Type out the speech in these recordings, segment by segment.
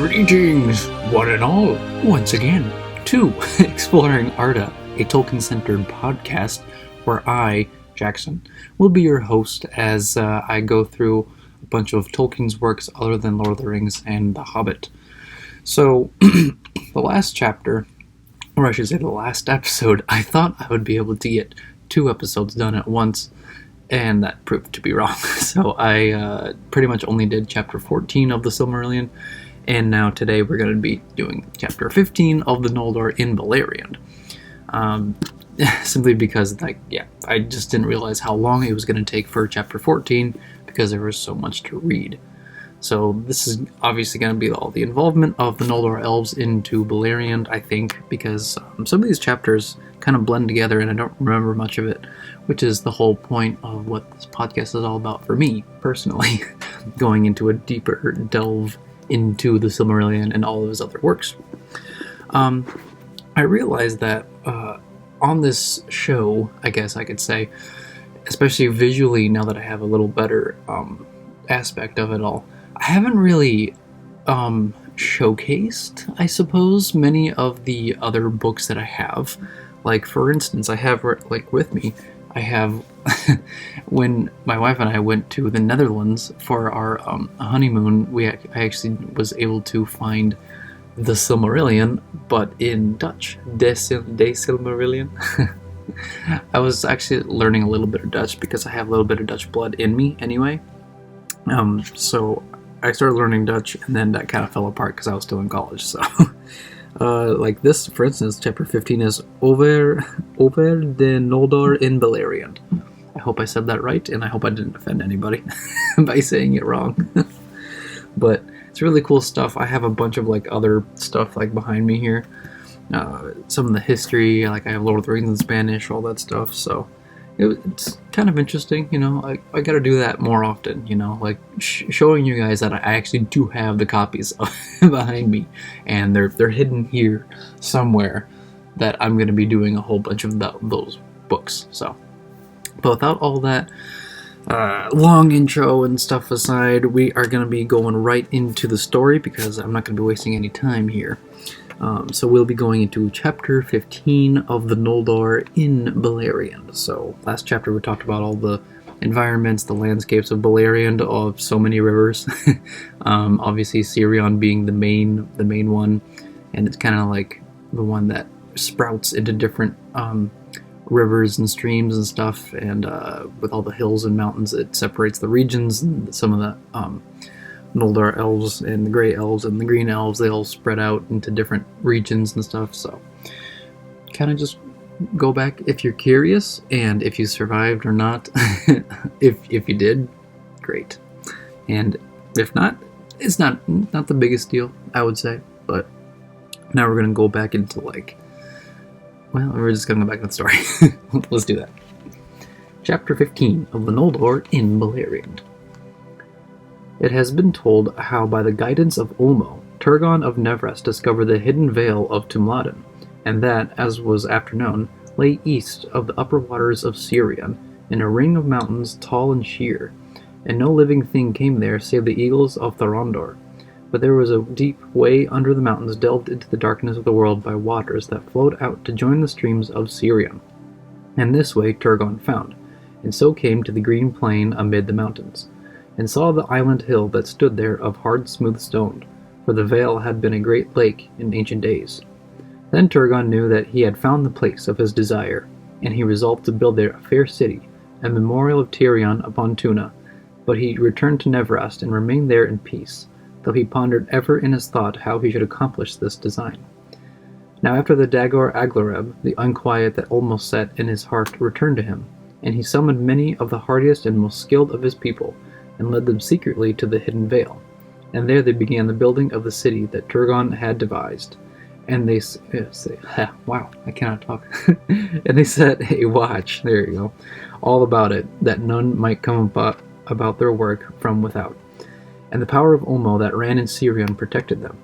Greetings, one and all, once again, to Exploring Arda, a Tolkien-centered podcast where I, Jackson, will be your host as I go through a bunch of Tolkien's works other than Lord of the Rings and The Hobbit. So, the last chapter, or I should say the last episode, I thought I would be able to get 2 episodes done at once, and that proved to be wrong. So I pretty much only did chapter 14 of the Silmarillion, and now today we're going to be doing chapter 15 of the Noldor in Beleriand. Simply because, I just didn't realize how long it was going to take for chapter 14 because there was so much to read. So this is obviously going to be all the involvement of the Noldor Elves into Beleriand, I think, because some of these chapters kind of blend together and I don't remember much of it, which is the whole point of what this podcast is all about for me, personally, going into a deeper delve into the Silmarillion and all of his other works. I realized that on this show, I guess I could say, especially visually now that I have a little better aspect of it all, I haven't really showcased, I suppose, many of the other books that I have. Like, for instance, I have, with me, I have, when my wife and I went to the Netherlands for our honeymoon, I actually was able to find the Silmarillion, but in Dutch. De Silmarillion. I was actually learning a little bit of Dutch because I have a little bit of Dutch blood in me anyway. So I started learning Dutch, and then that kind of fell apart because I was still in college. So, like this, for instance, chapter 15 is Over the Noldor in Beleriand. I hope I said that right, and I hope I didn't offend anybody by saying it wrong. But it's really cool stuff. I have a bunch of other stuff behind me here. Some of the history, I have Lord of the Rings in Spanish, all that stuff. So it's kind of interesting, I gotta do that more often, showing you guys that I actually do have the copies behind me, and they're hidden here somewhere, that I'm gonna be doing a whole bunch of those books. So, but without all that long intro and stuff aside, we are gonna be going right into the story because I'm not gonna be wasting any time here. So we'll be going into chapter 15 of the Noldor in Beleriand. So last chapter we talked about all the environments, the landscapes of Beleriand, of so many rivers. Obviously Sirion being the main one, and it's kind of like the one that sprouts into different rivers and streams and stuff, and with all the hills and mountains, it separates the regions, and some of the Noldor elves and the Grey Elves and the Green Elves, they all spread out into different regions and stuff. So kind of just go back if you're curious, and if you survived or not. if you did, great. And if not, it's not the biggest deal, I would say. But now we're gonna go back into we're just gonna go back to the story. Let's do that. Chapter 15 of the Noldor in Beleriand. It has been told how by the guidance of Ulmo, Turgon of Nevrast discovered the hidden vale of Tumladen, and that, as was after known, lay east of the upper waters of Sirion, in a ring of mountains tall and sheer, and no living thing came there save the eagles of Thorondor. But there was a deep way under the mountains delved into the darkness of the world by waters that flowed out to join the streams of Sirion. And this way Turgon found, and so came to the green plain amid the mountains, and saw the island hill that stood there of hard smooth stone, for the vale had been a great lake in ancient days. Then Turgon knew that he had found the place of his desire, and he resolved to build there a fair city, a memorial of Tirion upon Tuna. But he returned to Nevrast and remained there in peace, though he pondered ever in his thought how he should accomplish this design. Now after the Dagor Aglareb, the unquiet that almost set in his heart returned to him, and he summoned many of the hardiest and most skilled of his people, and led them secretly to the hidden vale. And there they began the building of the city that Turgon had devised. And they wow, I cannot talk. And they set a watch, there you go, all about it, that none might come about their work from without. And the power of Ulmo that ran in Sirion protected them.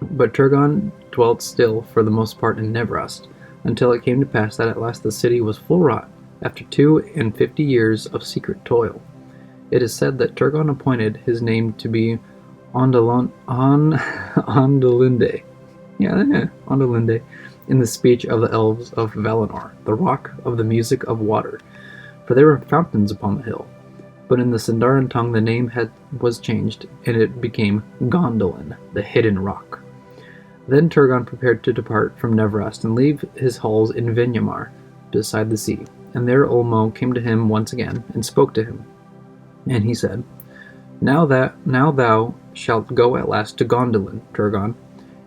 But Turgon dwelt still for the most part in Nevrast, until it came to pass that at last the city was full wrought, after 52 years of secret toil. It is said that Turgon appointed his name to be Ondolinde. Yeah, Ondolinde, in the speech of the Elves of Valinor, the rock of the music of water, for there were fountains upon the hill. But in the Sindarin tongue the name was changed, and it became Gondolin, the hidden rock. Then Turgon prepared to depart from Nevrast and leave his halls in Vinyamar, beside the sea. And there Ulmo came to him once again, and spoke to him. And he said, Now thou shalt go at last to Gondolin, Turgon,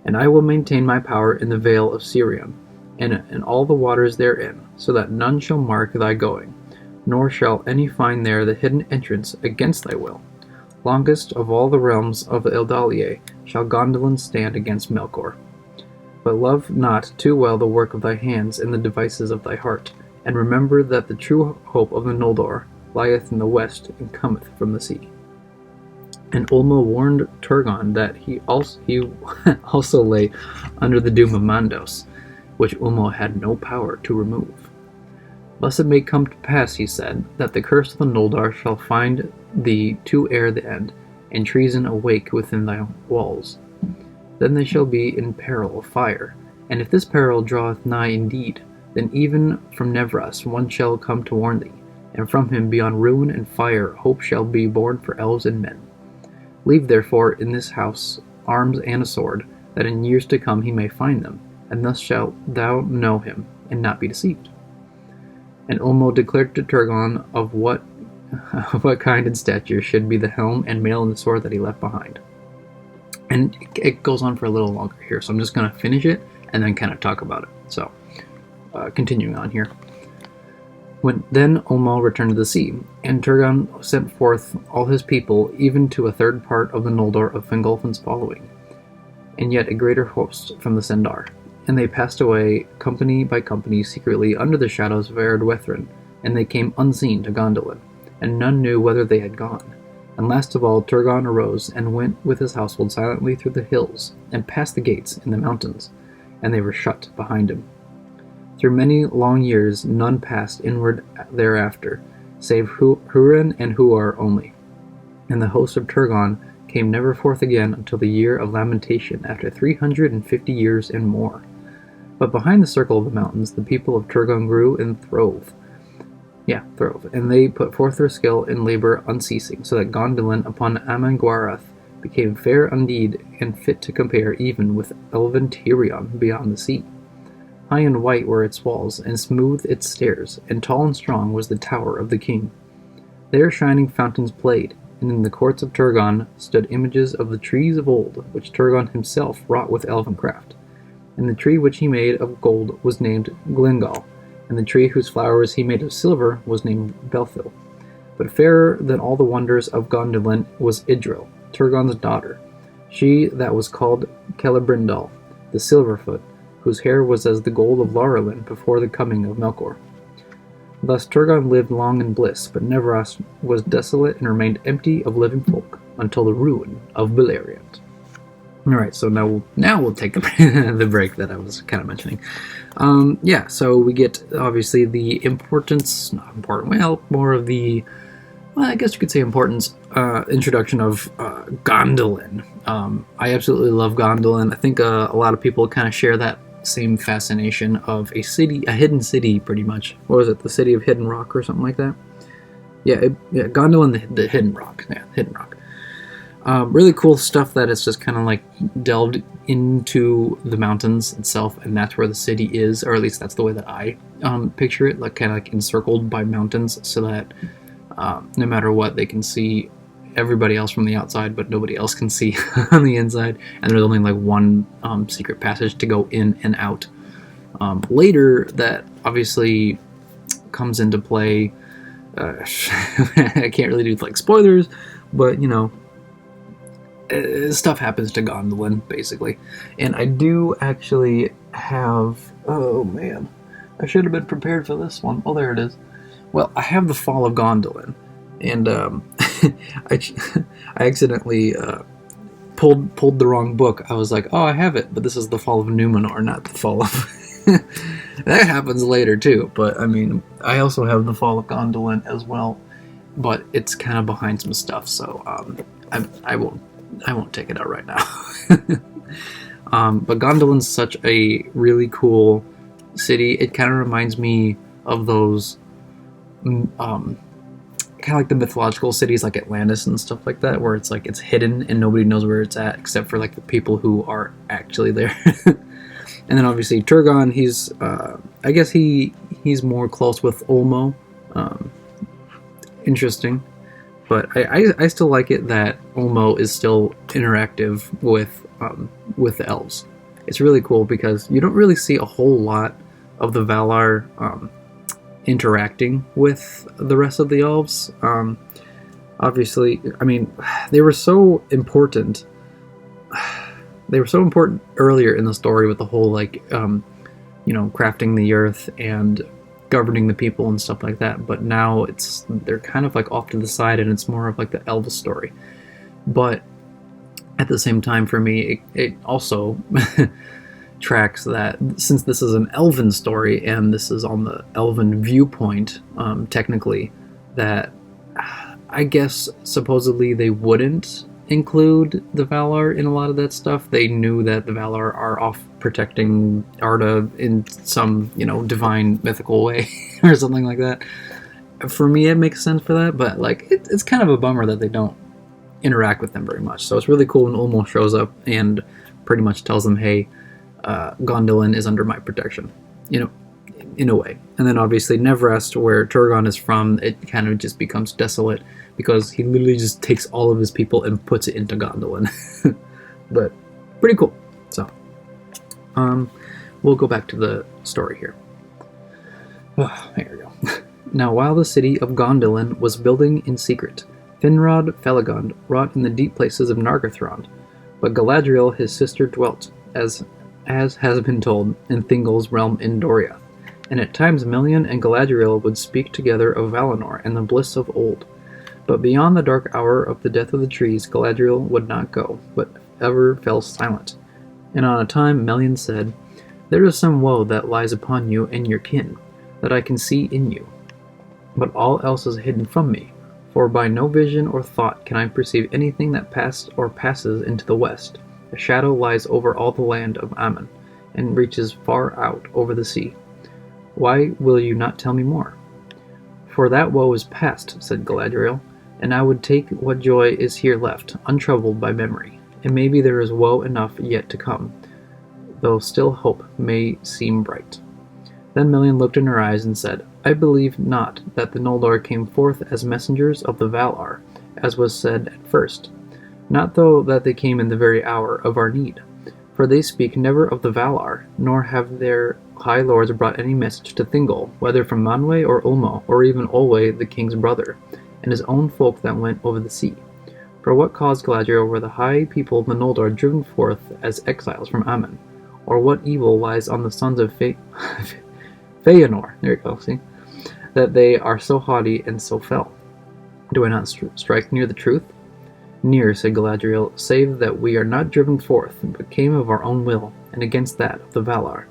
and I will maintain my power in the Vale of Sirion, and in all the waters therein, so that none shall mark thy going, nor shall any find there the hidden entrance against thy will. Longest of all the realms of the Eldalie shall Gondolin stand against Melkor. But love not too well the work of thy hands and the devices of thy heart, and remember that the true hope of the Noldor lieth in the west and cometh from the sea. And Ulmo warned Turgon that he also lay under the doom of Mandos, which Ulmo had no power to remove. Thus it may come to pass, he said, that the curse of the Noldor shall find thee to ere the end, and treason awake within thy walls. Then they shall be in peril of fire, and if this peril draweth nigh indeed, then even from Nevras one shall come to warn thee, and from him beyond ruin and fire hope shall be born for elves and men. Leave therefore in this house arms and a sword, that in years to come he may find them, and thus shalt thou know him, and not be deceived. And Ulmo declared to Turgon of what kind and stature should be the helm and mail and the sword that he left behind. And it goes on for a little longer here, so I'm just going to finish it and then kind of talk about it. So, continuing on here. Then Ulmo returned to the sea, and Turgon sent forth all his people, even to a third part of the Noldor of Fingolfin's following, and yet a greater host from the Sendar. And they passed away, company by company, secretly under the shadows of Erdwethrin, and they came unseen to Gondolin, and none knew whither they had gone. And last of all Turgon arose, and went with his household silently through the hills, and past the gates in the mountains, and they were shut behind him. Through many long years none passed inward thereafter, save Hurin and Huar only. And the host of Turgon came never forth again until the year of lamentation, after 350 years and more. But behind the circle of the mountains the people of Turgon grew and throve. And they put forth their skill and labor unceasing, so that Gondolin upon Amangwarath became fair indeed, and fit to compare even with elven Tirion beyond the sea. High and white were its walls, and smooth its stairs, and tall and strong was the tower of the king. There shining fountains played, and in the courts of Turgon stood images of the trees of old, which Turgon himself wrought with elven craft. And the tree which he made of gold was named Glingol, and the tree whose flowers he made of silver was named Belthil. But fairer than all the wonders of Gondolin was Idril, Turgon's daughter, she that was called Celebrimbor, the Silverfoot, whose hair was as the gold of Laurelin before the coming of Melkor. Thus Turgon lived long in bliss, but Nevras was desolate and remained empty of living folk until the ruin of Beleriand. Alright, so now we'll take the break that I was kind of mentioning. So we get, obviously, the importance, not important, well, more of the, well, I guess you could say importance, introduction of Gondolin. I absolutely love Gondolin. I think a lot of people kind of share that same fascination of a hidden city, pretty much. What was it, the city of Hidden Rock or something like that? Gondolin, the Hidden Rock. Yeah, Hidden Rock. Really cool stuff that it's just kind of like delved into the mountains itself, and that's where the city is, or at least that's the way that I picture it, like kind of like encircled by mountains, so that no matter what, they can see everybody else from the outside, but nobody else can see on the inside, and there's only like one secret passage to go in and out. Later, that obviously comes into play. I can't really do like spoilers, but you know, stuff happens to Gondolin, basically. And I do actually have... Oh, man. I should have been prepared for this one. Oh, there it is. Well, I have The Fall of Gondolin. And I accidentally pulled the wrong book. I was like, oh, I have it. But this is The Fall of Numenor, not The Fall of... That happens later, too. But, I mean, I also have The Fall of Gondolin as well. But it's kind of behind some stuff, so I won't I won't take it out right now. But Gondolin's such a really cool city. It kind of reminds me of those, kind of like the mythological cities like Atlantis and stuff like that, where it's like it's hidden and nobody knows where it's at except for like the people who are actually there. And then obviously Turgon, he's I guess he's more close with Ulmo. Interesting. But I still like it that Ulmo is still interactive with the elves. It's really cool because you don't really see a whole lot of the Valar interacting with the rest of the elves. Obviously, I mean, they were so important. They were so important earlier in the story with the whole crafting the earth and governing the people and stuff like that. But now they're kind of like off to the side, and it's more of like the Elves story. But at the same time, for me, it also tracks that since this is an Elven story and this is on the Elven viewpoint, technically, that I guess supposedly they wouldn't include the Valar in a lot of that stuff. They knew that the Valar are off protecting Arda in some, divine mythical way or something like that. For me, it makes sense for that, but like it's kind of a bummer that they don't interact with them very much. So it's really cool when Ulmo shows up and pretty much tells them, hey, Gondolin is under my protection, in a way. And then obviously Nevrest, where Turgon is from, it kind of just becomes desolate because he literally just takes all of his people and puts it into Gondolin. But pretty cool. So we'll go back to the story here. Oh, there we go. Now while the city of Gondolin was building in secret, Finrod Felagund wrought in the deep places of Nargothrond, but Galadriel his sister dwelt, as has been told, in Thingol's realm in Doriath, and at times Melian and Galadriel would speak together of Valinor and the bliss of old. But beyond the dark hour of the death of the trees, Galadriel would not go, but ever fell silent. And on a time Melian said, "There is some woe that lies upon you and your kin, that I can see in you. But all else is hidden from me, for by no vision or thought can I perceive anything that passed or passes into the west. A shadow lies over all the land of Aman, and reaches far out over the sea. Why will you not tell me more?" "For that woe is past," said Galadriel, "and I would take what joy is here left, untroubled by memory. And maybe there is woe enough yet to come, though still hope may seem bright." Then Melian looked in her eyes and said, "I believe not that the Noldor came forth as messengers of the Valar, as was said at first. Not though that they came in the very hour of our need. For they speak never of the Valar, nor have their high lords brought any message to Thingol, whether from Manwë or Ulmo, or even Olwë the king's brother, and his own folk that went over the sea. For what cause, Galadriel, were the high people of the Noldor driven forth as exiles from Aman? Or what evil lies on the sons of Feanor, there you go, see, that they are so haughty and so fell? Do I not strike near the truth?" "Near," said Galadriel, "save that we are not driven forth, but came of our own will, and against that of the Valar.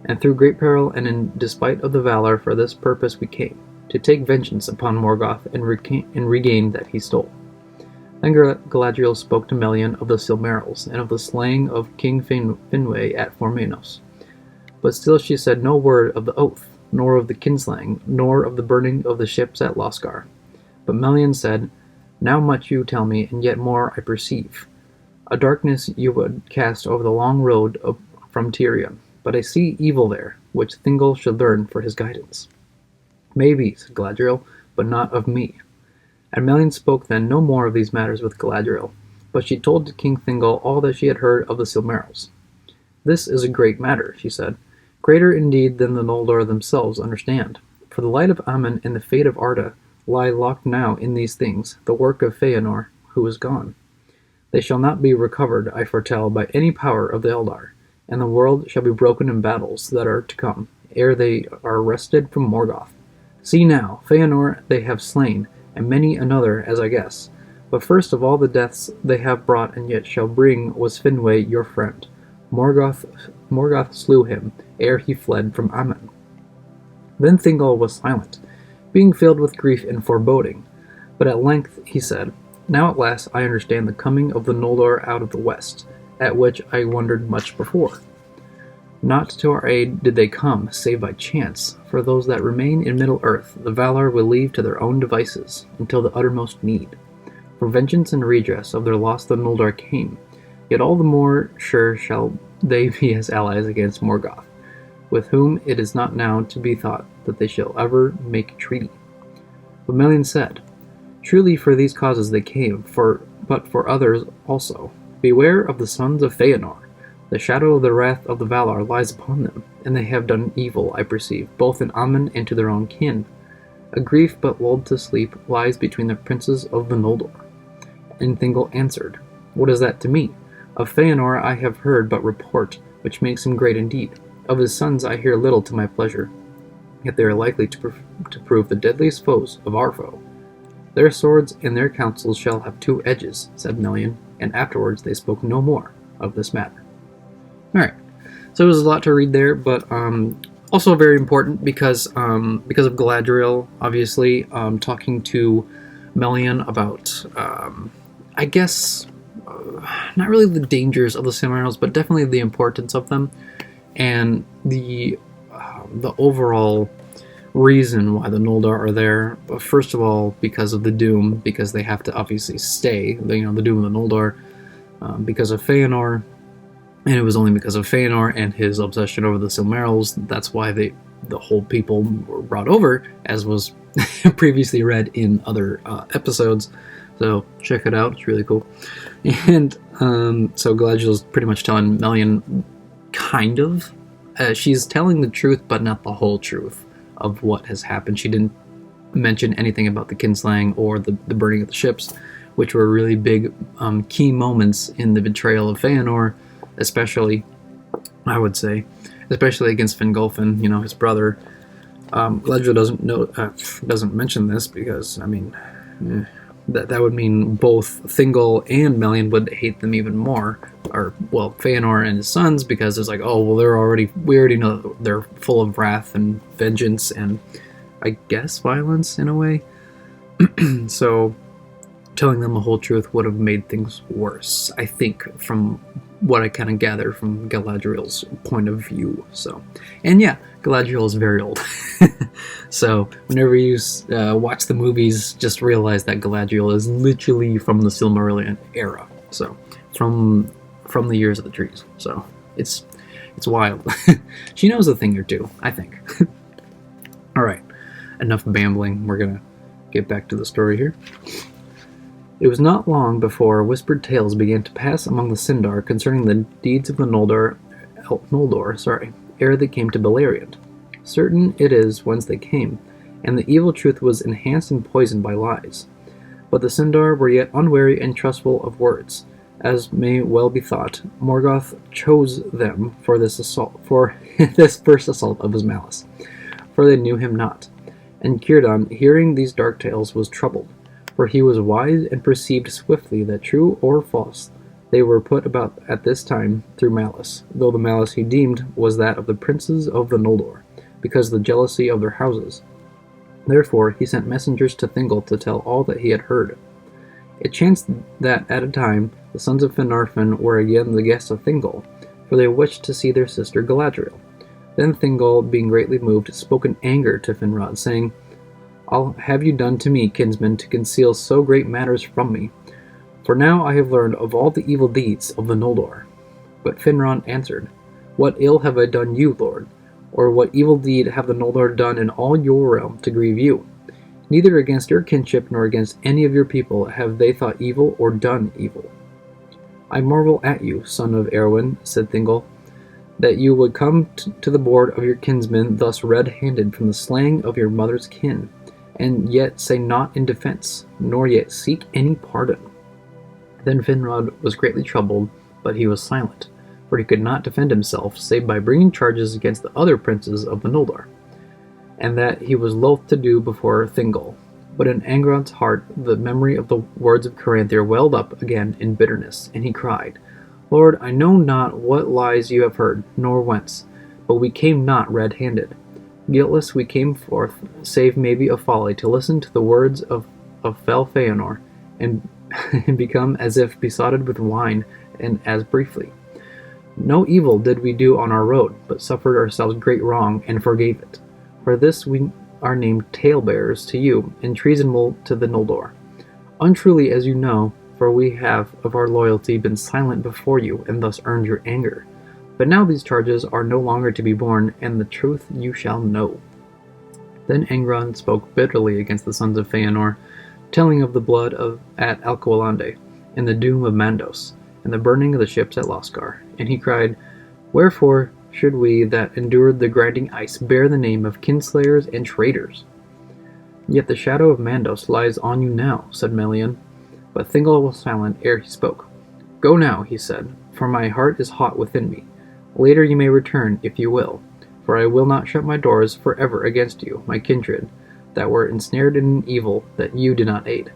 And through great peril and in despite of the Valar, for this purpose we came, to take vengeance upon Morgoth and regain that he stole." Then Galadriel spoke to Melian of the Silmarils, and of the slaying of King Finwë at Formenos. But still she said no word of the oath, nor of the kinslaying, nor of the burning of the ships at Losgar. But Melian said, "Now much you tell me, and yet more I perceive. A darkness you would cast over the long road from Tirion, but I see evil there, which Thingol should learn for his guidance." "Maybe," said Galadriel, "but not of me." And Melian spoke then no more of these matters with Galadriel, but she told to King Thingol all that she had heard of the Silmarils. "This is a great matter," she said, "greater indeed than the Noldor themselves understand. For the light of Aman and the fate of Arda lie locked now in these things, the work of Feanor, who is gone. They shall not be recovered, I foretell, by any power of the Eldar, and the world shall be broken in battles that are to come, ere they are wrested from Morgoth. See now, Feanor they have slain, and many another, as I guess. But first of all the deaths they have brought and yet shall bring was Finwë your friend. Morgoth slew him, ere he fled from Aman." Then Thingol was silent, being filled with grief and foreboding. But at length he said, Now at last I understand the coming of the Noldor out of the west, at which I wondered much before. Not to our aid did they come, save by chance, for those that remain in Middle-earth the Valar will leave to their own devices, until the uttermost need. For vengeance and redress of their loss the Noldor came, yet all the more sure shall they be as allies against Morgoth, with whom it is not now to be thought that they shall ever make treaty. But Melian said, Truly for these causes they came, but for others also. Beware of the sons of Feanor. The shadow of the wrath of the Valar lies upon them, and they have done evil, I perceive, both in Aman and to their own kin. A grief but lulled to sleep lies between the princes of the Noldor. And Thingol answered, What is that to me? Of Feanor I have heard but report, which makes him great indeed. Of his sons I hear little to my pleasure, yet they are likely to prove the deadliest foes of our foe. Their swords and their counsels shall have two edges, said Melian, and afterwards they spoke no more of this matter. Alright, so it was a lot to read there, but also very important because of Galadriel, obviously, talking to Melian about, I guess, not really the dangers of the Silmarils, but definitely the importance of them, and the overall reason why the Noldor are there. First of all, because of the Doom, because they have to obviously stay, the Doom of the Noldor, because of Feanor, and it was only because of Feanor and his obsession over the Silmarils, that's why the whole people were brought over, as was previously read in other episodes. So check it out, it's really cool. And so Galadriel's pretty much telling Melian, kind of, she's telling the truth, but not the whole truth of what has happened. She didn't mention anything about the Kinslaying or the burning of the ships, which were really big key moments in the betrayal of Feanor, especially, I would say, especially against Fingolfin, his brother. Galadriel doesn't mention this because, I mean, that would mean both Thingol and Melian would hate them even more, or, well, Feanor and his sons, because it's like, oh, well, we already know that they're full of wrath and vengeance and, I guess, violence in a way. So telling them the whole truth would have made things worse, I think, from what I kind of gather from Galadriel's point of view. So, and yeah, Galadriel is very old. So whenever you watch the movies, just realize that Galadriel is literally from the Silmarillion era. So from the years of the trees. So it's wild. She knows a thing or two, I think. All right, enough bambling. We're gonna get back to the story here. It was not long before whispered tales began to pass among the Sindar concerning the deeds of the Noldor, ere they came to Beleriand. Certain it is whence they came, and the evil truth was enhanced and poisoned by lies. But the Sindar were yet unwary and trustful of words, as may well be thought. Morgoth chose them for this first assault of his malice, for they knew him not. And Círdan, hearing these dark tales, was troubled, for he was wise and perceived swiftly that true or false they were put about at this time through malice, though the malice he deemed was that of the princes of the Noldor, because of the jealousy of their houses. Therefore he sent messengers to Thingol to tell all that he had heard. It chanced that at a time the sons of Finarfin were again the guests of Thingol, for they wished to see their sister Galadriel. Then Thingol, being greatly moved, spoke in anger to Finrod, saying, I'll have you done to me, kinsman, to conceal so great matters from me. For now I have learned of all the evil deeds of the Noldor. But Finrod answered, What ill have I done you, lord? Or what evil deed have the Noldor done in all your realm to grieve you? Neither against your kinship nor against any of your people have they thought evil or done evil. I marvel at you, son of Erwin, said Thingol, that you would come to the board of your kinsmen thus red-handed from the slaying of your mother's kin, and yet say naught in defense, nor yet seek any pardon. Then Finrod was greatly troubled, but he was silent, for he could not defend himself save by bringing charges against the other princes of the Noldor, and that he was loath to do before Thingol. But in Angron's heart the memory of the words of Caranthir welled up again in bitterness, and he cried, Lord, I know not what lies you have heard, nor whence, but we came not red-handed. Guiltless we came forth, save maybe of folly, to listen to the words of fell Feanor, and and become as if besotted with wine, and as briefly. No evil did we do on our road, but suffered ourselves great wrong, and forgave it. For this we are named talebearers to you, and treasonable to the Noldor. Untruly, as you know, for we have of our loyalty been silent before you, and thus earned your anger. But now these charges are no longer to be borne, and the truth you shall know. Then Angron spoke bitterly against the sons of Feanor, telling of the blood at Alqualande, and the doom of Mandos, and the burning of the ships at Loskar. And he cried, Wherefore should we that endured the grinding ice bear the name of kinslayers and traitors? Yet the shadow of Mandos lies on you now, said Melian. But Thingol was silent ere he spoke. Go now, he said, for my heart is hot within me. Later you may return, if you will, for I will not shut my doors forever against you, my kindred, that were ensnared in an evil that you did not aid.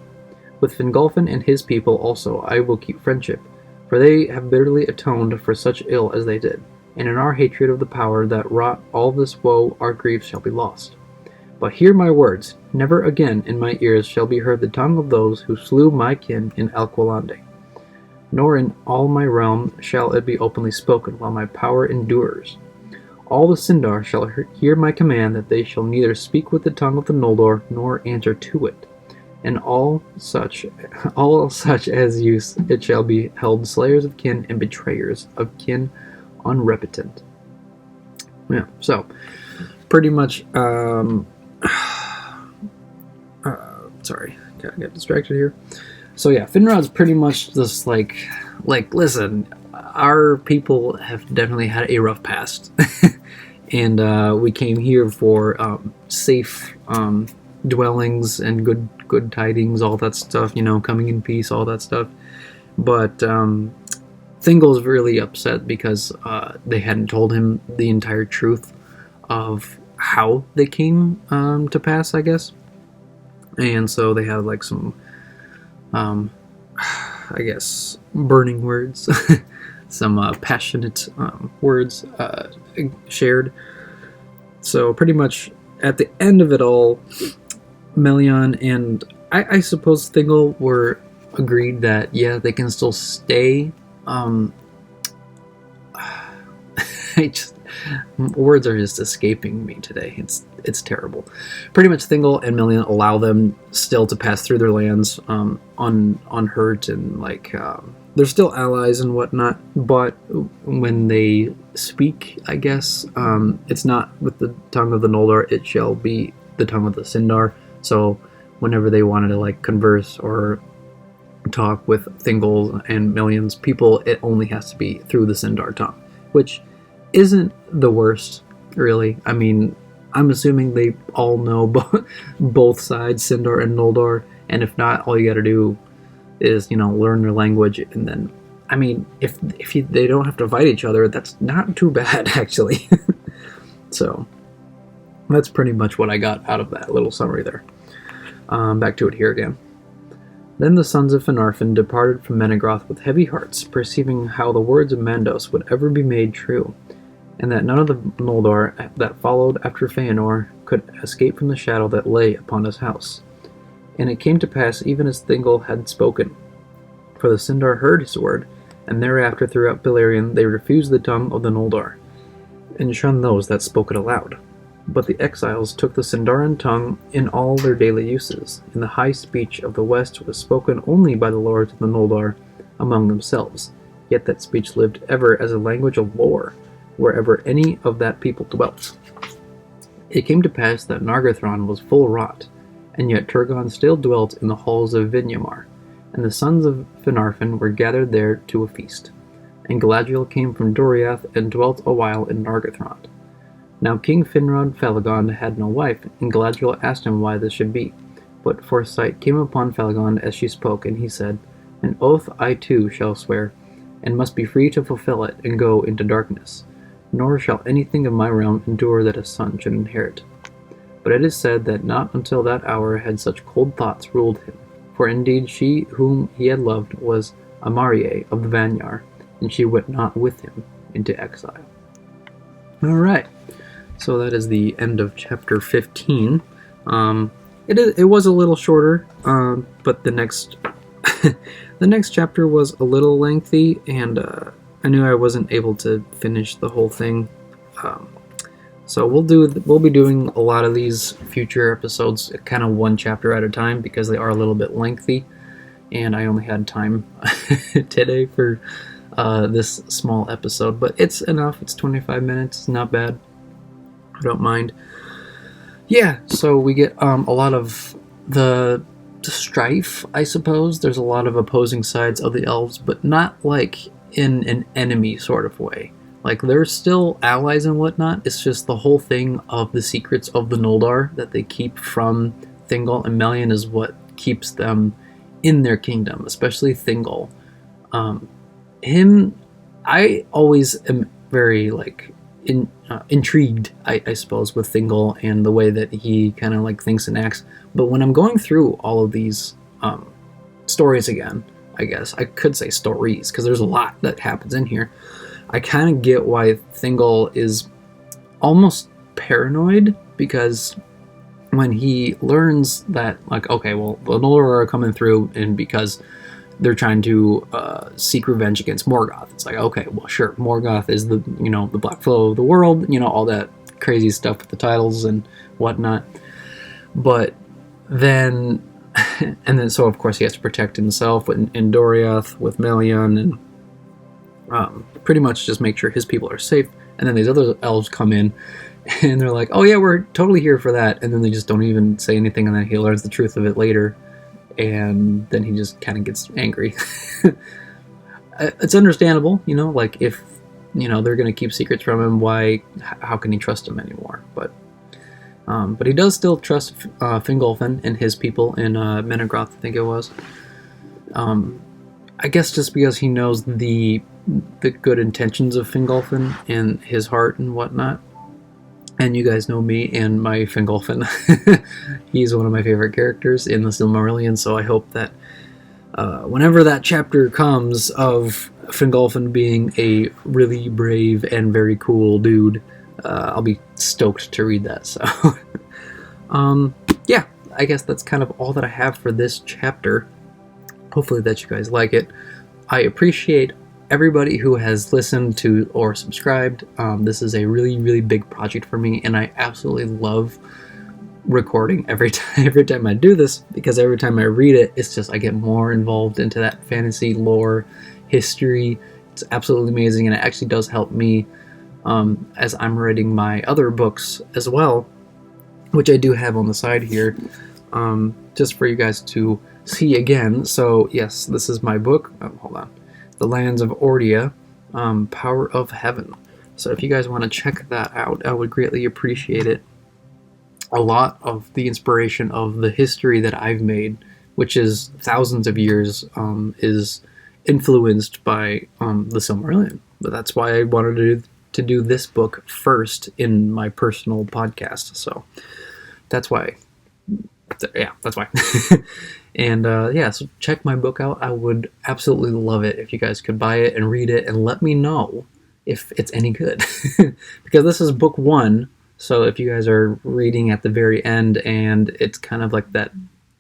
With Fingolfin and his people also I will keep friendship, for they have bitterly atoned for such ill as they did, and in our hatred of the power that wrought all this woe our griefs shall be lost. But hear my words, never again in my ears shall be heard the tongue of those who slew my kin in Alqualande, nor in all my realm shall it be openly spoken while my power endures. All the Sindar shall hear my command that they shall neither speak with the tongue of the Noldor nor answer to it, and all such as use it shall be held slayers of kin and betrayers of kin unrepentant. Yeah, so pretty much sorry, I got distracted here. So yeah, Finrod's pretty much just like listen, our people have definitely had a rough past, and we came here for safe dwellings and good tidings, all that stuff, coming in peace, all that stuff. But Thingol's really upset because they hadn't told him the entire truth of how they came to pass, I guess. And so they have like some, I guess, burning words, some passionate words shared. So pretty much at the end of it all, Melian and I suppose Thingol were agreed that, yeah, they can still stay. Words are just escaping me today. It's terrible. Pretty much Thingol and Melian allow them still to pass through their lands unhurt, and they're still allies and whatnot, but when they speak, I guess, it's not with the tongue of the Noldor, it shall be the tongue of the Sindar. So whenever they wanted to converse or talk with Thingol and Melian's people, it only has to be through the Sindar tongue, which isn't the worst, really. I mean, I'm assuming they all know both sides, Sindar and Noldor, and if not, all you gotta do is, learn their language, and then, I mean, if they don't have to fight each other, that's not too bad, actually. So, that's pretty much what I got out of that little summary there. Back to it here again. Then the sons of Finarfin departed from Menegroth with heavy hearts, perceiving how the words of Mandos would ever be made true, and that none of the Noldor that followed after Feanor could escape from the shadow that lay upon his house. And it came to pass even as Thingol had spoken, for the Sindar heard his word, and thereafter throughout Beleriand they refused the tongue of the Noldor, and shunned those that spoke it aloud. But the exiles took the Sindarin tongue in all their daily uses, and the high speech of the West was spoken only by the lords of the Noldor among themselves, yet that speech lived ever as a language of lore, wherever any of that people dwelt. It came to pass that Nargothrond was full wrought, and yet Turgon still dwelt in the halls of Vinyamar, and the sons of Finarfin were gathered there to a feast. And Galadriel came from Doriath and dwelt a while in Nargothrond. Now King Finrod Felagund had no wife, and Galadriel asked him why this should be. But foresight came upon Felagund as she spoke, and he said, An oath I too shall swear, and must be free to fulfill it, and go into darkness. Nor shall anything of my realm endure that a son should inherit. But it is said that not until that hour had such cold thoughts ruled him, for indeed she whom he had loved was Amarie of the Vanyar, and she went not with him into exile. Alright, so that is the end of chapter 15. It was a little shorter, but the next The next chapter was a little lengthy, and I knew I wasn't able to finish the whole thing. So we'll be doing a lot of these future episodes kind of one chapter at a time because they are a little bit lengthy, and I only had time today for this small episode, but it's enough. It's 25 minutes, not bad. I don't mind. Yeah, so we get a lot of the strife, I suppose. There's a lot of opposing sides of the elves, but not like in an enemy sort of way. Like, they're still allies and whatnot. It's just the whole thing of the secrets of the Noldor that they keep from Thingol, and Melian is what keeps them in their kingdom, especially Thingol. I always am very, like, intrigued, I suppose, with Thingol and the way that he kind of, like, thinks and acts. But when I'm going through all of these stories again, I guess, I could say stories, because there's a lot that happens in here, I kind of get why Thingol is almost paranoid, because when he learns that, like, okay, well, the Noldor are coming through, and because they're trying to seek revenge against Morgoth, it's like, okay, well, sure, Morgoth is the Black Flow of the world, all that crazy stuff with the titles and whatnot. But then, and then, so of course he has to protect himself in Doriath with Melian, and pretty much just make sure his people are safe. And then these other elves come in, and they're like, oh yeah, we're totally here for that. And then they just don't even say anything, and then he learns the truth of it later, and then he just kind of gets angry. It's understandable, like, if, they're going to keep secrets from him, how can he trust them anymore? But he does still trust Fingolfin and his people in Menegroth, I think it was. I guess just because he knows the good intentions of Fingolfin and his heart and whatnot. And you guys know me and my Fingolfin. He's one of my favorite characters in the Silmarillion, so I hope that whenever that chapter comes of Fingolfin being a really brave and very cool dude, I'll be stoked to read that. So, yeah, I guess that's kind of all that I have for this chapter. Hopefully that you guys like it. I appreciate everybody who has listened to or subscribed. This is a really, really big project for me, and I absolutely love recording every time I do this, because every time I read it, it's just, I get more involved into that fantasy lore, history. It's absolutely amazing, and it actually does help me as I'm writing my other books as well, which I do have on the side here, just for you guys to see again. So yes, this is my book. Hold on. The Lands of Ordia, Power of Heaven. So if you guys want to check that out, I would greatly appreciate it. A lot of the inspiration of the history that I've made, which is thousands of years, is influenced by the Silmarillion. But that's why I wanted to do this book first in my personal podcast. So that's why. Yeah, that's why. And yeah, so check my book out. I would absolutely love it if you guys could buy it and read it and let me know if it's any good. Because this is book 1, so if you guys are reading at the very end and it's kind of like that,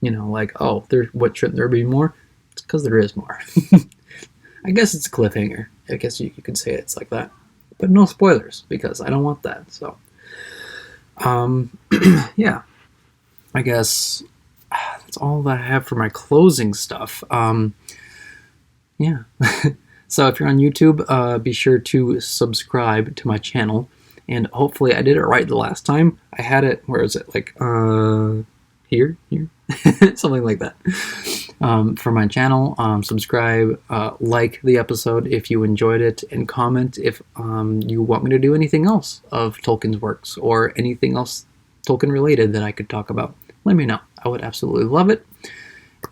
like, oh, what shouldn't there be more? It's because there is more. I guess it's a cliffhanger. I guess you could say it's like that. But no spoilers, because I don't want that. So, yeah. I guess that's all that I have for my closing stuff. Yeah. So if you're on YouTube, be sure to subscribe to my channel. And hopefully I did it right the last time. I had it, where is it? Like, here? Something like that. For my channel, subscribe, like the episode if you enjoyed it, and comment if you want me to do anything else of Tolkien's works, or anything else Tolkien related that I could talk about. Let me know. I would absolutely love it.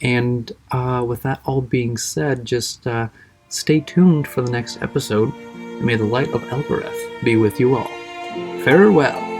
And with that all being said, just stay tuned for the next episode, and may the light of Elbereth be with you all. Farewell.